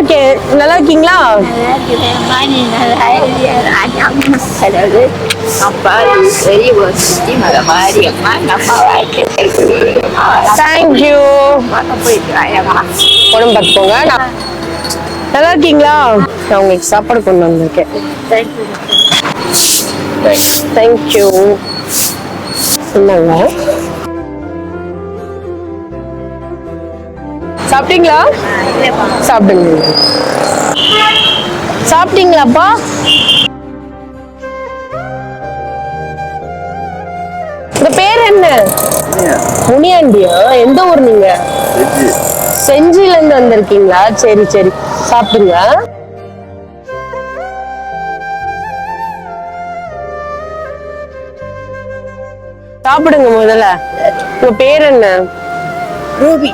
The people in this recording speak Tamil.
இருக்கேன். நல்லா இருக்கீங்களா? தேங்க்யூ. உடம்பு பார்த்துக்கோங்க. நல்லா இருக்கீங்களா? நான் உங்களுக்கு சாப்பாடு கொண்டு வந்திருக்கேன். தேங்க்யூ. என்னங்க சாப்பிட்டீங்களா? சாப்பிடுங்க. சாப்பிட்டீங்களாப்பா? உங்க பேர் என்ன? முனியாண்டியா? எந்த ஊர் நீங்க? செஞ்சில இருந்து வந்திருக்கீங்களா? சரி சரி, சாப்பிடுங்க. சாப்பிடுங்க முதல்ல. உங்க பேர் என்ன? ரூபி.